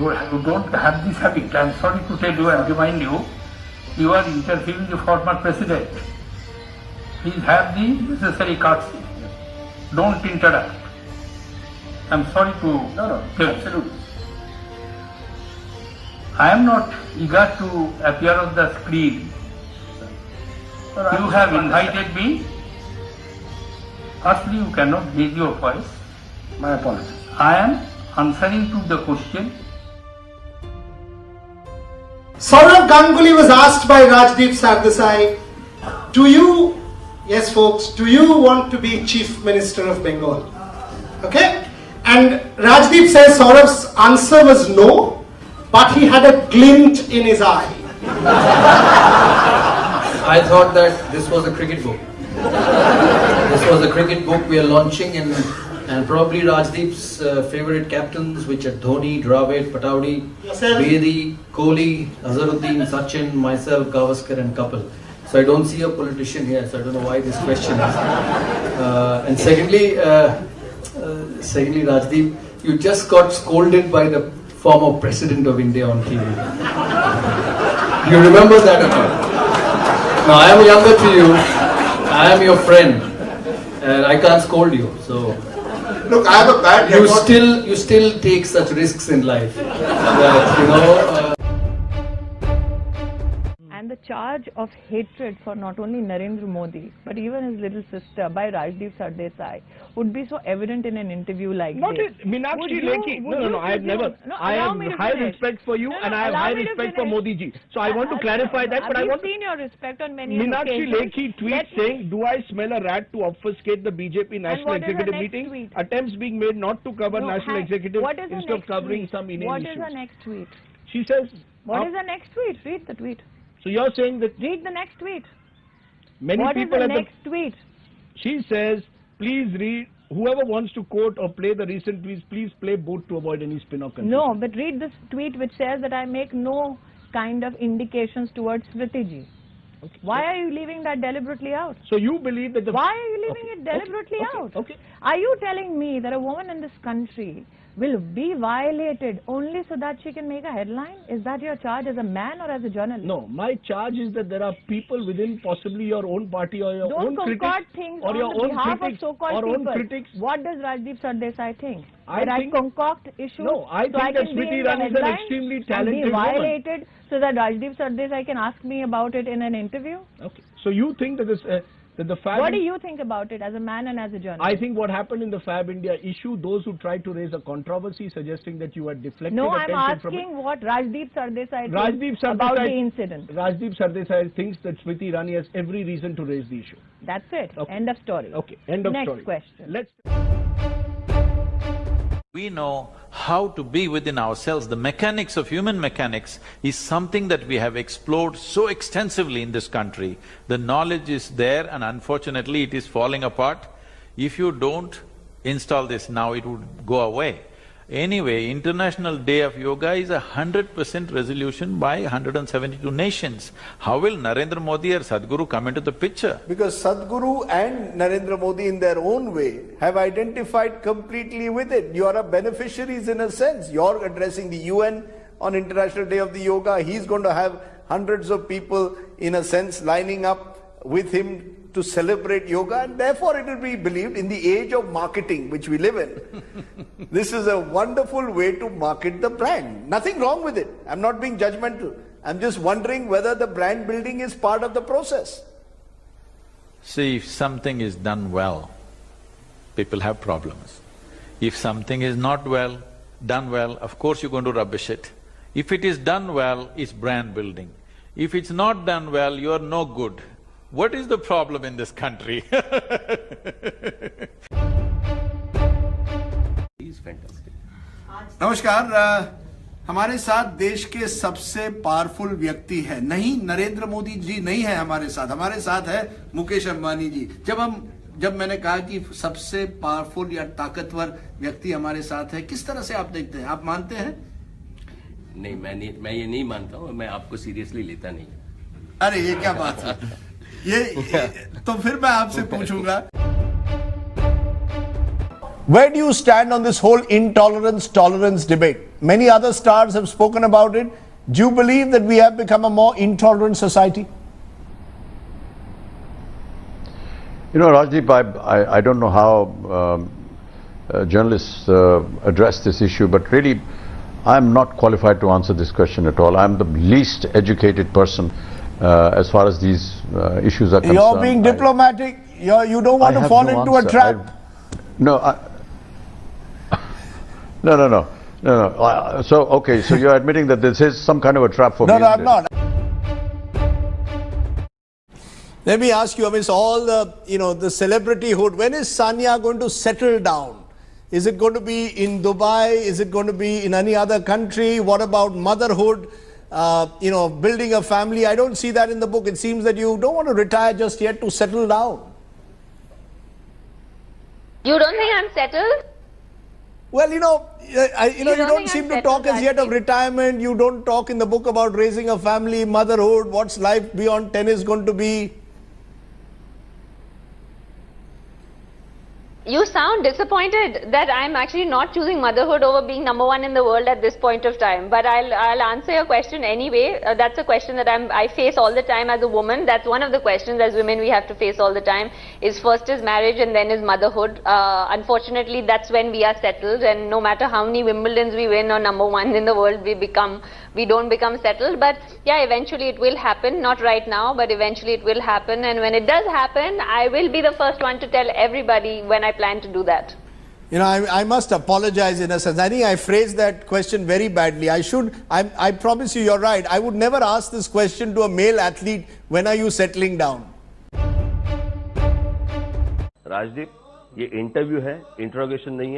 you don't have this habit. I am sorry to tell you and remind you, you are interviewing the former president. Please have the necessary courtesy. Don't interrupt. I am sorry to tell you. Absolutely. I am not eager to appear on the screen. You have invited me. Firstly, you cannot raise your voice. My apologies. I am answering to the question. Saurav Ganguly was asked by Rajdeep Sardesai, yes folks, do you want to be Chief Minister of Bengal? Okay? And Rajdeep says Saurav's answer was no, but he had a glint in his eye. I thought that this was a cricket book. This was a cricket book we are launching, and probably Rajdeep's favorite captains, which are Dhoni, Dravid, Pataudi, Bedi, Kohli, Azharuddin, Sachin, myself, Gavaskar and Kapil. So I don't see a politician here, so I don't know why this question is. And secondly, Rajdeep, you just got scolded by the former President of India on TV. You remember that or not? Now I am younger to you, I am your friend, and I can't scold you. So Look, I have a bad record. You still take such risks in life. That, And the charge of hatred for not only Narendra Modi, but even his little sister by Rajdeep Sardesai would be so evident in an interview like Not this. it, Meenakshi Lekhi. No, I have never. I have high respect for you, and I have high respect for Modi ji. So I want to clarify that, but I want. We've seen your respect on many Meenakshi occasions. Lekhi tweets saying, "Do I smell a rat to obfuscate the BJP National Executive meeting? Tweet? Attempts being made not to cover National Executive instead of covering some Indian What issues." What is the next tweet? She says. What is the next tweet? Read the tweet. So you're saying that Read the next tweet. many What people is the at next tweet? She says, "Please read. Whoever wants to quote or play the recent tweets, please play both to avoid any spin or confusion." No, but read this tweet which says that I make no kind of indications towards Smriti ji. Okay. Why are you leaving that deliberately out? So you believe that the... Why are you leaving it deliberately out? Okay. Are you telling me that a woman in this country will be violated only so that she can make a headline? Is that your charge as a man or as a journalist? No, my charge is that there are people within possibly your own party or your own Don't critics concoct things or on your the own behalf critics of so-called or people. own critics. What does Rajdeep Sardesai think? I That think- I concoct issues No, I so think I that can be Smriti in the Irani is an headlines extremely and talented be woman. violated so that Rajdeep Sardesai can ask me about it in an interview? Okay. So you think that this that the Fab... What do you think about it as a man and as a journalist? I think what happened in the Fab India issue, those who tried to raise a controversy suggesting that you had deflected No, I'm attention from it. asking what Rajdeep Sardesai Rajdeep thinks about the Sardesai, incident. Rajdeep Sardesai thinks that Smriti Irani has every reason to raise the issue. That's it. Okay. End of story. Okay, end of story. Next question. Let's... We know how to be within ourselves. The mechanics of human mechanics is something that we have explored so extensively in this country. The knowledge is there and unfortunately it is falling apart. If you don't install this now, it would go away. Anyway, International Day of Yoga is 100% resolution by 172 nations. How will Narendra Modi or Sadhguru come into the picture? Because Sadhguru and Narendra Modi in their own way have identified completely with it. You are a beneficiaries in a sense. You're addressing the UN on International Day of the Yoga. He's going to have hundreds of people in a sense lining up with him to celebrate yoga, and therefore it will be believed in the age of marketing which we live in. This is a wonderful way to market the brand. Nothing wrong with it. I'm not being judgmental. I'm just wondering whether the brand building is part of the process. See, if something is done well, people have problems. If something is not done well, of course you're going to rubbish it. If it is done well, it's brand building. If it's not done well, you're no good. What is the problem in this country? नमस्कार, हमारे साथ देश के सबसे powerful व्यक्ति है। नहीं, नरेंद्र मोदी जी नहीं है हमारे साथ है मुकेश अंबानी जी। जब मैंने कहा कि सबसे पावरफुल या ताकतवर व्यक्ति हमारे साथ है, किस तरह से आप देखते हैं? आप मानते हैं? नहीं, मैं ये नहीं मानता हूँ, मैं आपको सीरियसली लेता नहीं। अरे ये क्या बात है? ये तो फिर मैं आपसे पूछूंगा। Where do you stand on this whole intolerance-tolerance debate? Many other stars have spoken about it. Do you believe that we have become a more intolerant society? You know, Rajdeep, I don't know how journalists address this issue, but really, I'm not qualified to answer this question at all. I'm the least educated person as far as these issues are concerned. You're being diplomatic. You don't want to fall into a trap. No. So, okay, so you're admitting that this is some kind of a trap for me? No, I'm not. Let me ask you, amidst all the, the celebrityhood, when is Sania going to settle down? Is it going to be in Dubai? Is it going to be in any other country? What about motherhood? Building a family? I don't see that in the book. It seems that you don't want to retire just yet to settle down. You don't think I'm settled? Well, you don't seem to talk as yet of retirement. You don't talk in the book about raising a family, motherhood. What's life beyond tennis going to be? You sound disappointed that I'm actually not choosing motherhood over being #1 in the world at this point of time. But I'll answer your question anyway. That's a question that I face all the time as a woman. That's one of the questions as women we have to face all the time. First is marriage and then is motherhood. Unfortunately, that's when we are settled, and no matter how many Wimbledons we win or #1 in the world we don't become settled. But yeah, eventually it will happen. Not right now, but eventually it will happen. And when it does happen, I will be the first one to tell everybody when I plan to do that. I must apologize in a sense. I think I phrased that question very badly. I promise you're right. I would never ask this question to a male athlete, when are you settling down? Rajdeep, ये interview है, interrogation नहीं है.